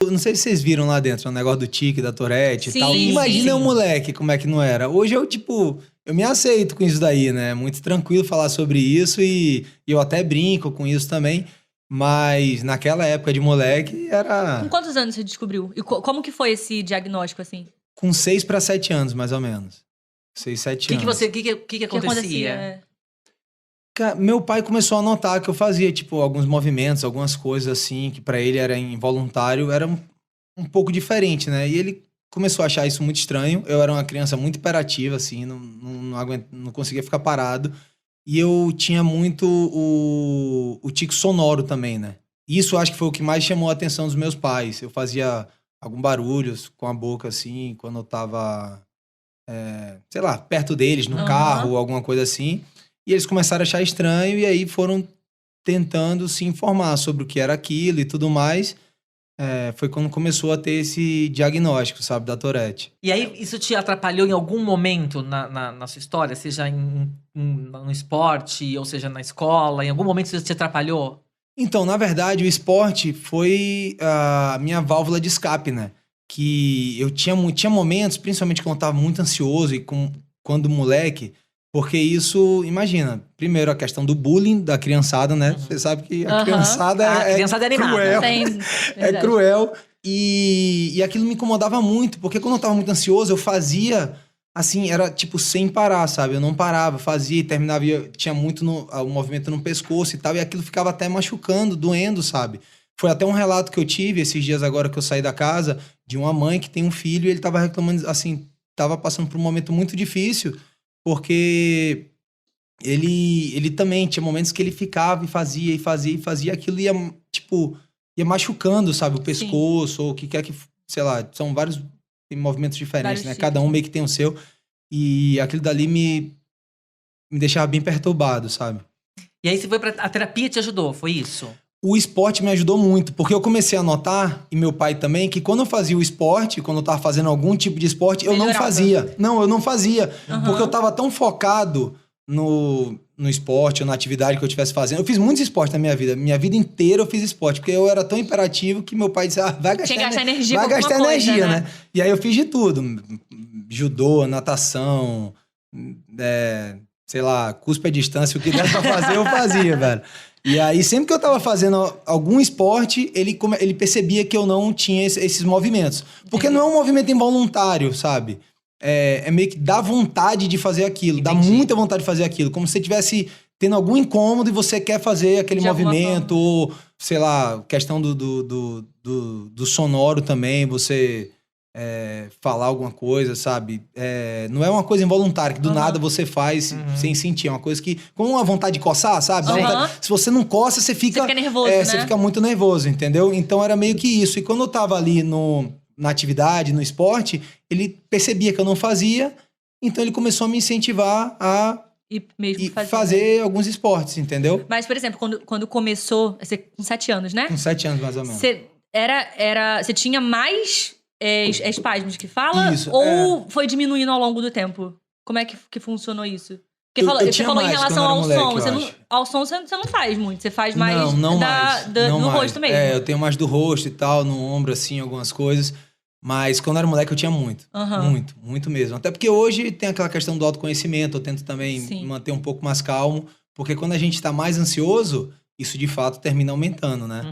Eu não sei se vocês viram lá dentro, o negócio do tique, da Tourette e tal. Sim, Imagina sim. o moleque, como é que não era. Hoje eu, tipo, eu me aceito com isso daí, né? Muito tranquilo falar sobre isso e eu até brinco com isso também. Mas naquela época de moleque era Com quantos anos você descobriu? E como que foi esse diagnóstico, assim? com 6 para 7 anos, mais ou menos. 6, 7 anos. O que O que acontecia? acontecia? Meu pai começou a notar que eu fazia, tipo, alguns movimentos, algumas coisas assim, que pra ele era involuntário, era um pouco diferente, né? E ele começou a achar isso muito estranho. Eu era uma criança muito hiperativa, assim, não conseguia ficar parado. E eu tinha muito o tique sonoro também, né? Isso eu acho que foi o que mais chamou a atenção dos meus pais. Eu fazia algum barulho com a boca, assim, quando eu tava, sei lá, perto deles, no Aham. carro, alguma coisa assim. E eles começaram a achar estranho e aí foram tentando se informar sobre o que era aquilo e tudo mais. Foi quando começou a ter esse diagnóstico, sabe, da Tourette. E aí, isso te atrapalhou em algum momento na sua história? Seja no esporte, ou seja, na escola? Em algum momento isso te atrapalhou? Então, na verdade, o esporte foi a minha válvula de escape, né? Que eu tinha momentos, principalmente quando eu tava muito ansioso e quando moleque, porque isso, imagina, primeiro a questão do bullying da criançada, né? Você sabe que a Aham. criançada A criançada é animada. cruel. Tem, É verdade. cruel. E aquilo me incomodava muito, porque quando eu tava muito ansioso, eu fazia, assim, era tipo sem parar, sabe? Eu não parava, fazia e terminava, e tinha muito o movimento no pescoço e tal, e aquilo ficava até machucando, doendo, sabe? Foi até um relato que eu tive esses dias agora que eu saí da casa, de uma mãe que tem um filho e ele tava reclamando, assim, tava passando por um momento muito difícil, porque ele também tinha momentos que ele ficava e fazia, aquilo ia, tipo, ia machucando, sabe, o pescoço, ou o que quer que, sei lá, são vários movimentos diferentes, Vários né? tipos, Cada um né? meio que tem o seu. E aquilo dali me deixava bem perturbado, sabe? E aí você foi a terapia te ajudou, foi isso? O esporte me ajudou muito, porque eu comecei a notar, e meu pai também, que quando eu fazia o esporte, quando eu tava fazendo algum tipo de esporte, eu não Melhorava. fazia. Não, eu não fazia. Aham. Porque eu tava tão focado no esporte ou na atividade que eu estivesse fazendo. Eu fiz muitos esportes na minha vida. Minha vida inteira eu fiz esporte, porque eu era tão imperativo que meu pai disse, vai gastar, Tinha que gastar energia vai com alguma gastar coisa, energia, né? né? E aí eu fiz de tudo. Judô, natação, sei lá, cuspe à distância, o que desse pra fazer, eu fazia, velho. E aí, sempre que eu tava fazendo algum esporte, ele percebia que eu não tinha esses movimentos. Porque Entendi. não é um movimento involuntário, sabe? É meio que dá vontade de fazer aquilo, dá Entendi. muita vontade de fazer aquilo. Como se você estivesse tendo algum incômodo e você quer fazer aquele De alguma movimento, ou, sei lá, questão do sonoro também, você falar alguma coisa, sabe? Não é uma coisa involuntária, que do Aham. nada você faz sem sentir. É uma coisa que, como uma vontade de coçar, sabe? Dá Aham. vontade- se você não coça, você fica... Você fica nervoso, né? Você fica muito nervoso, entendeu? Então era meio que isso. E quando eu tava ali na atividade, no esporte, ele percebia que eu não fazia, então ele começou a me incentivar a E mesmo fazer alguns esportes, entendeu? Mas, por exemplo, quando começou, você com 7 anos, né? Com 7 anos, mais ou menos. Você tinha mais espasmos que fala? Isso, Ou foi diminuindo ao longo do tempo? Como é que funcionou isso? Porque Eu você tinha falou em mais relação quando ao eu era som. moleque, eu acho. Ao som você não faz muito. Você faz mais não mais. Não do mais. rosto mesmo. Eu tenho mais do rosto e tal, no ombro, assim, algumas coisas. Mas quando eu era moleque eu tinha muito. Aham. Muito, muito mesmo. Até porque hoje tem aquela questão do autoconhecimento, eu tento também Sim. manter um pouco mais calmo. Porque quando a gente tá mais ansioso, isso de fato termina aumentando, né?